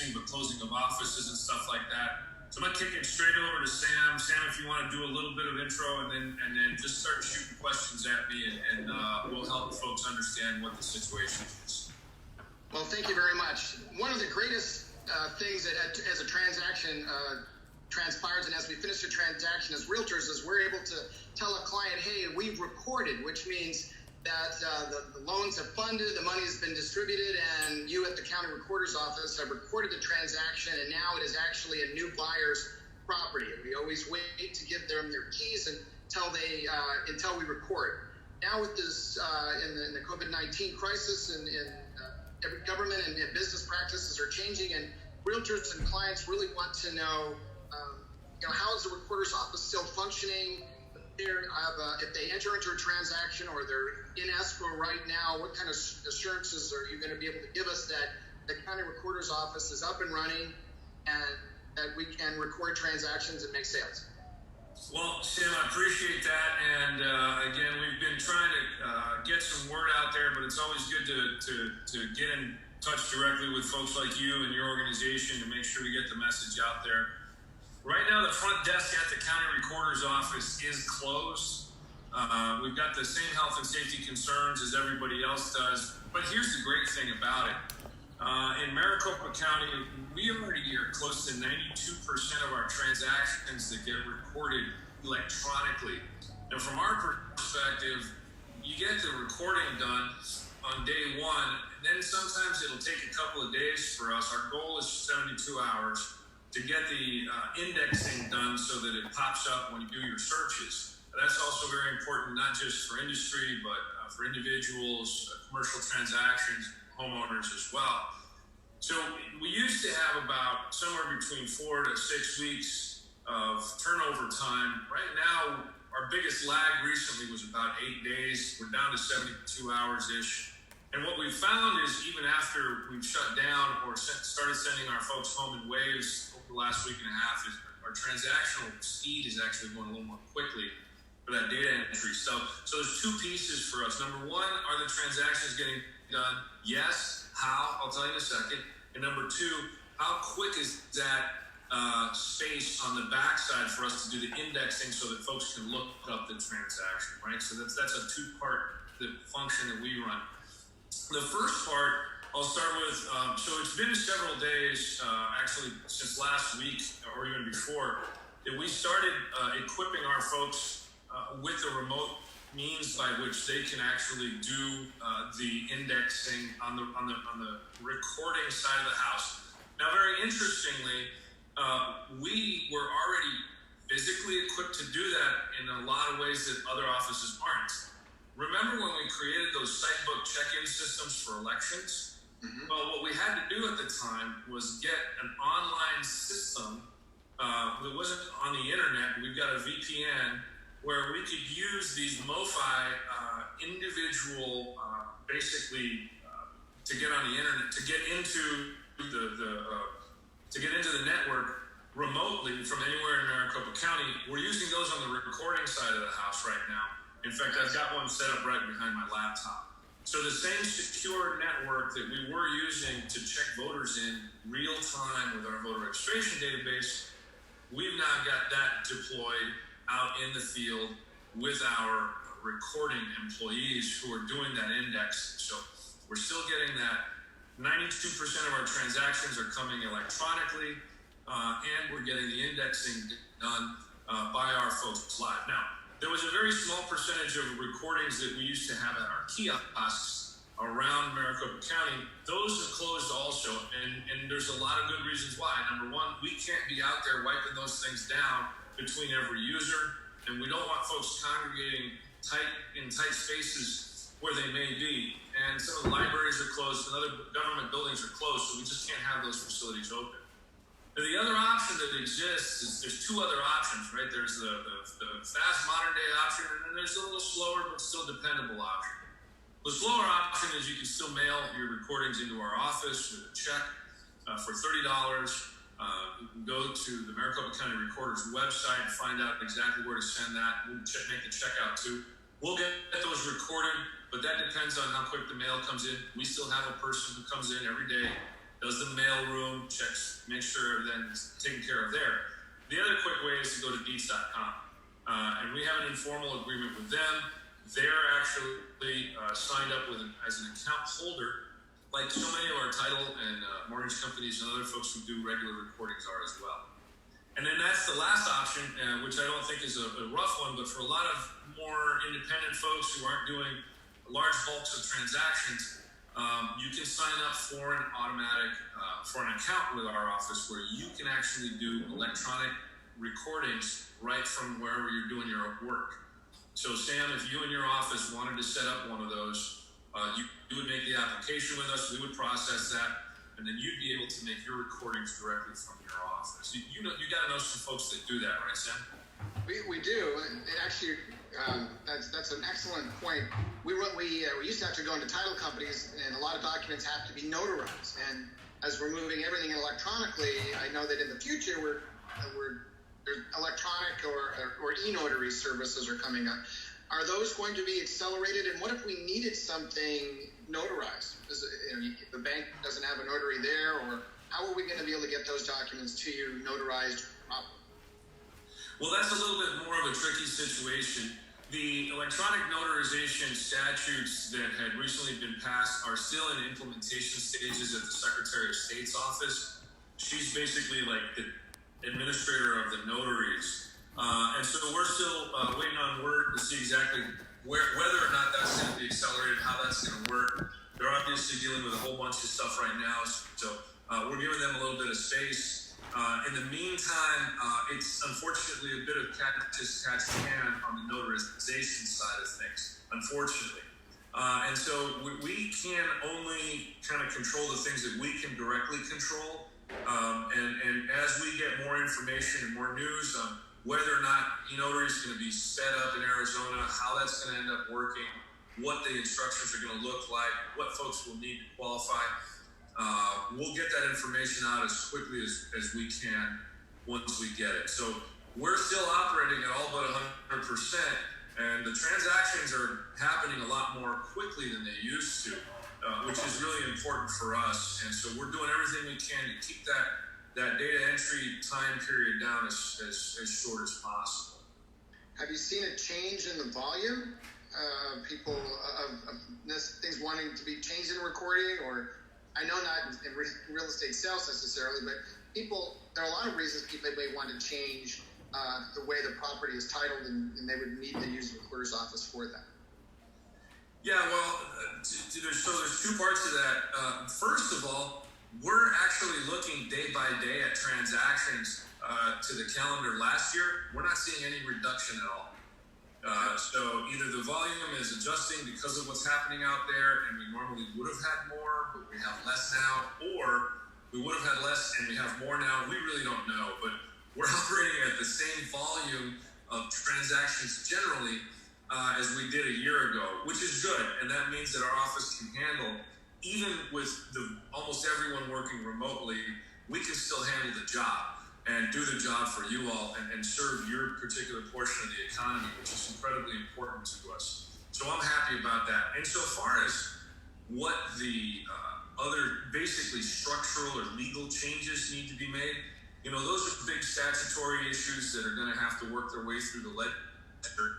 indexing, but closing of offices and stuff like that. So I'm gonna kick it straight over to Sam. Sam, if you want to do a little bit of intro and then just start shooting questions at me, and we'll help folks understand what the situation is. Well, thank you very much. One of the greatest things that as a transaction transpires and as we finish a transaction as realtors is we're able to tell a client, hey, we've recorded, which means that the loans have funded, the money has been distributed, and you at the county recorder's office have recorded the transaction, and now it is actually a new buyer's property. And we always wait to give them their keys until we record. Now with this, in the COVID-19 crisis, and every government and business practices are changing, and realtors and clients really want to know, how is the recorder's office still functioning? If they enter into a transaction or they're in escrow right now, what kind of assurances are you going to be able to give us that the county recorder's office is up and running and that we can record transactions and make sales? Well, Sam, I appreciate that. And again, we've been trying to get some word out there, but it's always good to get in touch directly with folks like you and your organization to make sure we get the message out there. Right now, the front desk at the county recorder's office is closed. We've got the same health and safety concerns as everybody else does. But here's the great thing about it. In Maricopa County, we already are close to 92% of our transactions that get recorded electronically. Now, from our perspective, you get the recording done on day one, and then sometimes it'll take a couple of days for us. Our goal is 72 hours to get the indexing done so that it pops up when you do your searches. That's also very important, not just for industry, but for individuals, commercial transactions, homeowners as well. So we used to have about somewhere between 4 to 6 weeks of turnover time. Right now, our biggest lag recently was about 8 days. We're down to 72 hours-ish. And what we've found is even after we've shut down or started sending our folks home in waves over the last week and a half, is our transactional speed is actually going a little more quickly for that data entry. So there's two pieces for us. Number one, are the transactions getting done? Yes. How? I'll tell you in a second. And number two, how quick is that space on the backside for us to do the indexing so that folks can look up the transaction, right? So that's a two-part function that we run. The first part, I'll start with, so it's been several days, actually since last week or even before, that we started equipping our folks with the remote means by which they can actually do the indexing on the recording side of the house. Now, very interestingly, we were already physically equipped to do that in a lot of ways that other offices aren't. Remember when we created those site book check-in systems for elections? Mm-hmm. Well, what we had to do at the time was get an online system that wasn't on the internet. We've got a VPN where we could use these MoFi individual, to get on the internet, to get into the network remotely from anywhere in Maricopa County. We're using those on the recording side of the house right now. In fact, I've got one set up right behind my laptop. So the same secure network that we were using to check voters in real time with our voter registration database, we've now got that deployed out in the field with our recording employees who are doing that index. So we're still getting that. 92% of our transactions are coming electronically, and we're getting the indexing done by our folks live. Now, there was a very small percentage of recordings that we used to have at our kiosks around Maricopa County. Those have closed also, and there's a lot of good reasons why. Number one, we can't be out there wiping those things down between every user, and we don't want folks congregating in tight spaces where they may be. And some of the libraries are closed, and other government buildings are closed, so we just can't have those facilities open. Now, the other option that exists is there's two other options, right? There's the fast modern day option, and then there's a little slower but still dependable option. The slower option is you can still mail your recordings into our office with a check for $30. You can go to the Maricopa County Recorder's website and find out exactly where to send that. We'll make the check out too. We'll get those recorded, but that depends on how quick the mail comes in. We still have a person who comes in every day does the mail room, checks, makes sure everything's taken care of there. The other quick way is to go to deeds.com. And we have an informal agreement with them. They're actually signed up as an account holder, like so many of our title and mortgage companies and other folks who do regular recordings are as well. And then that's the last option, which I don't think is a rough one, but for a lot of more independent folks who aren't doing large bulks of transactions, you can sign up for an automatic, for an account with our office where you can actually do electronic recordings right from wherever you're doing your work. So Sam, if you and your office wanted to set up one of those, you would make the application with us, we would process that, and then you'd be able to make your recordings directly from your office. You got to know some folks that do that, right, Sam? We do. It actually, that's an excellent point. We used to have to go into title companies, and a lot of documents have to be notarized. And as we're moving everything electronically, I know that in the future there's electronic or e-notary services are coming up. Are those going to be accelerated? And what if we needed something notarized? If the bank doesn't have a notary there, or how are we going to be able to get those documents to you notarized properly? Well, that's a little bit more of a tricky situation. The electronic notarization statutes that had recently been passed are still in implementation stages at the Secretary of State's office. She's basically like the administrator of the notaries. And so we're still waiting on word to see exactly whether or not that's going to be accelerated, how that's going to work. They're obviously dealing with a whole bunch of stuff right now, so we're giving them a little bit of space. In the meantime, it's unfortunately a bit of catch-can on the notarization side of things, unfortunately. And so we can only kind of control the things that we can directly control. And as we get more information and more news on whether or not e-notary is going to be sped up in Arizona, how that's going to end up working, what the instructions are going to look like, what folks will need to qualify, we'll get that information out as quickly as we can once we get it. So we're still operating at all but 100%, and the transactions are happening a lot more quickly than they used to. Which is really important for us, and so we're doing everything we can to keep that data entry time period down as short as possible. Have you seen a change in the volume? People of things wanting to be changed in recording, or I know not in real estate sales necessarily, but there are a lot of reasons people may want to change the way the property is titled, and they would need to use the recorder's office for that. Yeah, well, there's two parts to that. First of all, we're actually looking day by day at transactions to the calendar last year. We're not seeing any reduction at all. So either the volume is adjusting because of what's happening out there, and we normally would have had more, but we have less now, or we would have had less and we have more now. We really don't know, but we're operating at the same volume of transactions generally as we did a year ago, which is good, and that means that our office can handle, even with almost everyone working remotely, we can still handle the job and do the job for you all and serve your particular portion of the economy, which is incredibly important to us. So I'm happy about that. And so far as what the other basically structural or legal changes need to be made, those are big statutory issues that are going to have to work their way through the legislature.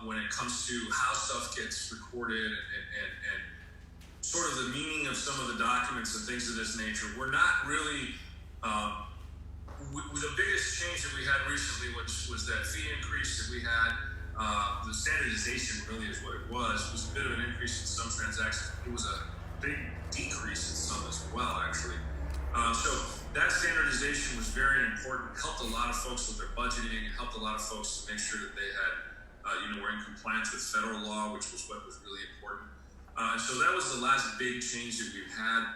When it comes to how stuff gets recorded and sort of the meaning of some of the documents and things of this nature. We're not really, the biggest change that we had recently was that fee increase that we had. The standardization really is what it was. It was a bit of an increase in some transactions. It was a big decrease in some as well, actually. So that standardization was very important. It helped a lot of folks with their budgeting. It helped a lot of folks to make sure that they had we're in compliance with federal law, which was what was really important. So that was the last big change that we've had.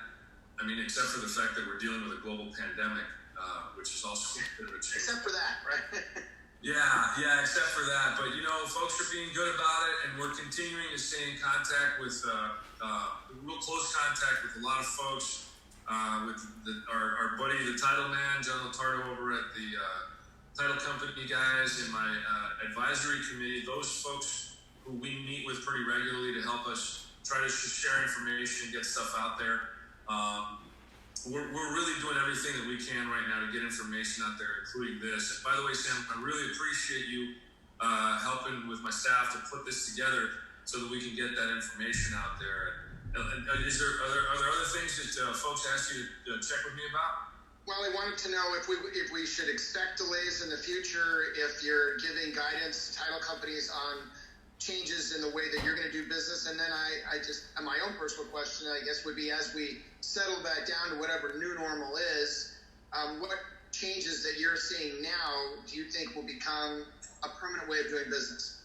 I mean, except for the fact that we're dealing with a global pandemic, which is also a bit of a change. Except for that, right? Yeah, except for that. But, folks are being good about it, and we're continuing to stay in contact with, real close contact with a lot of folks, with our buddy, the title man, John Latardo over at the title company guys in my advisory committee, those folks who we meet with pretty regularly to help us try to share information, get stuff out there. we're really doing everything that we can right now to get information out there, including this. And by the way, Sam, I really appreciate you helping with my staff to put this together so that we can get that information out there. And are there other things that folks ask you to check with me about? Well, I wanted to know if we should expect delays in the future, if you're giving guidance to title companies on changes in the way that you're going to do business. And then I just, my own personal question, I guess, would be, as we settle back down to whatever new normal is, what changes that you're seeing now do you think will become a permanent way of doing business?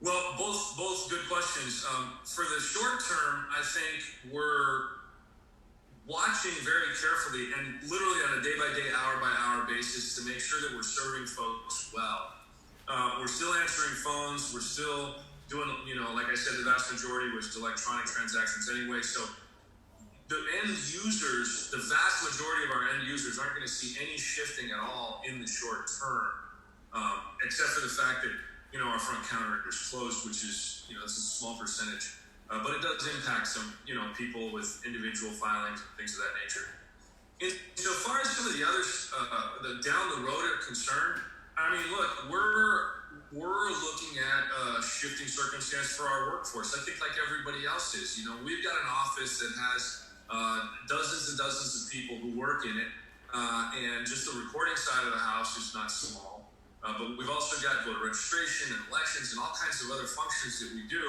Well, both good questions. For the short term, I think we're watching very carefully and literally on a day-by-day, hour-by-hour basis to make sure that we're serving folks well. We're still answering phones. We're still doing, like I said, the vast majority was electronic transactions anyway. So the end users, the vast majority of our end users aren't going to see any shifting at all in the short term, except for the fact that, our front counter is closed, which is, it's a small percentage. But it does impact some, people with individual filings and things of that nature. So far as some of the others, the down the road are concerned, I mean, look, we're looking at a shifting circumstance for our workforce. I think like everybody else is. We've got an office that has dozens and dozens of people who work in it, and just the recording side of the house is not small. But we've also got voter registration and elections and all kinds of other functions that we do.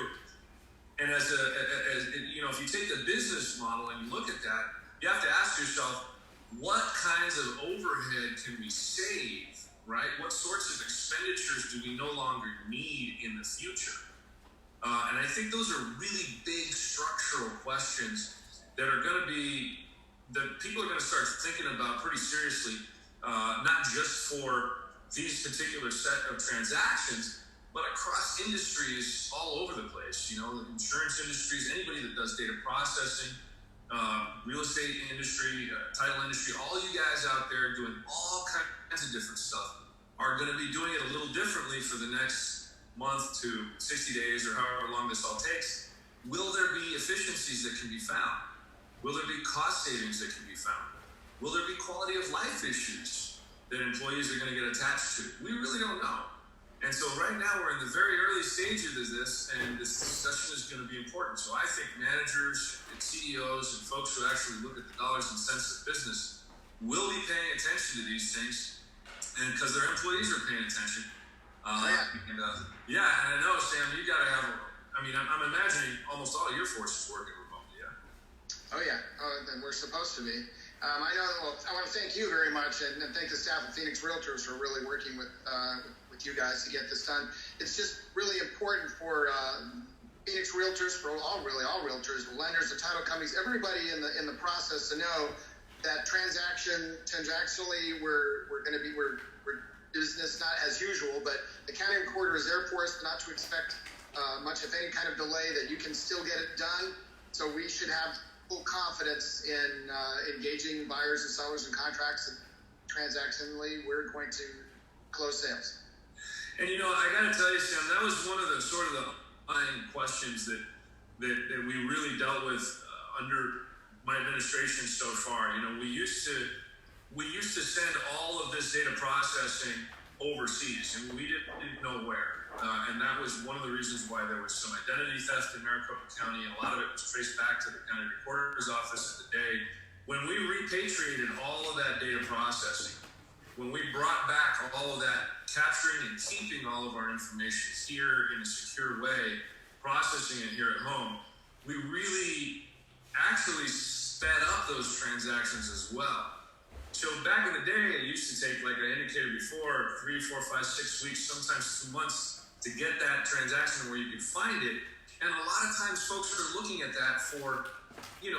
And as if you take the business model and you look at that, you have to ask yourself, what kinds of overhead can we save, right? What sorts of expenditures do we no longer need in the future? And I think those are really big structural questions that are going to be, that people are going to start thinking about pretty seriously, not just for these particular set of transactions, but across industries all over the place. Insurance industries, anybody that does data processing, real estate industry, title industry, all you guys out there doing all kinds of different stuff are going to be doing it a little differently for the next month to 60 days or however long this all takes. Will there be efficiencies that can be found? Will there be cost savings that can be found? Will there be quality of life issues that employees are going to get attached to? We really don't know. And so right now we're in the very early stages of this, and this discussion is going to be important. So I think managers and CEOs and folks who actually look at the dollars and cents of business will be paying attention to these things, and because their employees are paying attention. And I know, Sam, you got to have, I'm imagining almost all your force is working remotely, yeah? Oh, yeah. And we're supposed to be. I want to thank you very much, and thank the staff of Phoenix Realtors for really working with you guys to get this done. It's just really important for Phoenix Realtors, for all realtors, the lenders, the title companies, everybody in the process to know that transactionally we're business not as usual, but the county recorder is there for us, not to expect much of any kind of delay, that you can still get it done. So we should have full confidence in engaging buyers and sellers in contracts, and transactionally we're going to close sales. And I got to tell you, Sam, that was one of the sort of the underlying questions that we really dealt with under my administration so far. We used to send all of this data processing overseas, and we didn't know where. And that was one of the reasons why there was some identity theft in Maricopa County, and a lot of it was traced back to the county recorder's office at the day. When we repatriated all of that data processing, when we brought back all of that, capturing and keeping all of our information here in a secure way, processing it here at home, we really actually sped up those transactions as well. So back in the day, it used to take, like I indicated before, 3, 4, 5, 6 weeks, sometimes 2 months to get that transaction where you could find it. And a lot of times folks are looking at that for,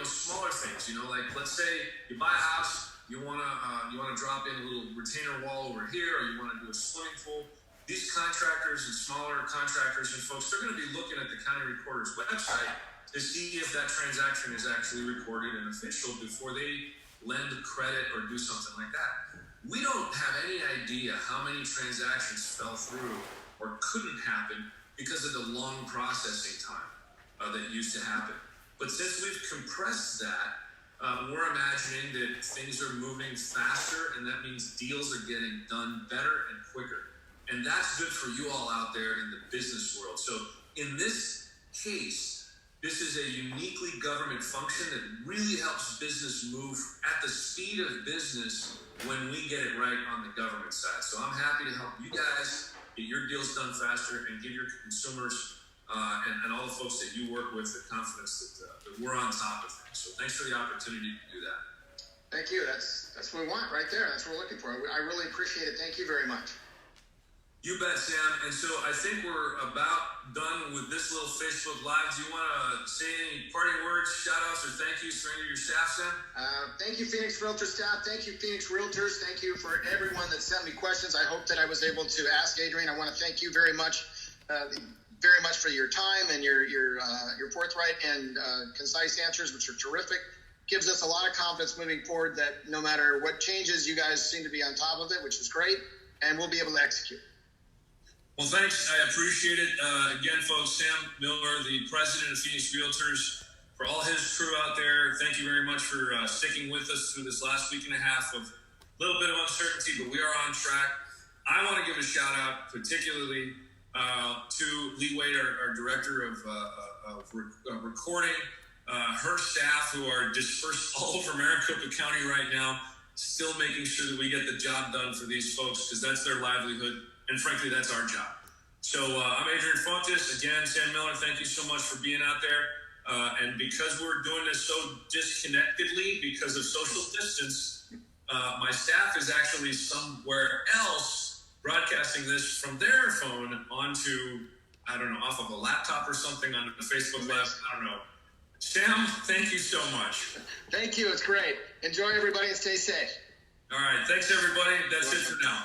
smaller things, like let's say you buy a house, you want to drop in a little retainer wall over here, or you want to do a swimming pool. These contractors and smaller contractors and folks, they're going to be looking at the county recorder's website to see if that transaction is actually recorded and official before they lend credit or do something like that. We don't have any idea how many transactions fell through or couldn't happen because of the long processing time that used to happen. But since we've compressed that, we're imagining that things are moving faster, and that means deals are getting done better and quicker. And that's good for you all out there in the business world. So in this case, this is a uniquely government function that really helps business move at the speed of business when we get it right on the government side. So I'm happy to help you guys get your deals done faster and give your consumers and all the folks that you work with the confidence that we're on top of things. So thanks for the opportunity to do that. Thank you. That's what we want right there. That's what we're looking for. I really appreciate it. Thank you very much. You bet, Sam. And so I think we're about done with this little Facebook Live. Do you want to say any parting words, shout-outs, or thank yous for any of your staff, Sam? Thank you, Phoenix Realtor staff. Thank you, Phoenix Realtors. Thank you for everyone that sent me questions. I hope that I was able to ask Adrian. I want to thank you very much for your time and your forthright and concise answers, which are terrific. Gives us a lot of confidence moving forward that no matter what changes, you guys seem to be on top of it, which is great, and we'll be able to execute. Well, thanks. I appreciate it. Again, folks, Sam Miller, the president of Phoenix Realtors, for all his crew out there, thank you very much for sticking with us through this last week and a half of a little bit of uncertainty, but we are on track. I want to give a shout out particularly to Lee Wade, our director of recording, her staff who are dispersed all over Maricopa County right now, still making sure that we get the job done for these folks because that's their livelihood. And frankly, that's our job. So I'm Adrian Fontes. Again, Sam Miller, thank you so much for being out there. And because we're doing this so disconnectedly because of social distance, my staff is actually somewhere else broadcasting this from their phone onto, I don't know, off of a laptop or something on the Facebook Live. I don't know. Sam, thank you so much. Thank you. It's great. Enjoy, everybody, and stay safe. All right. Thanks, everybody. That's it for now.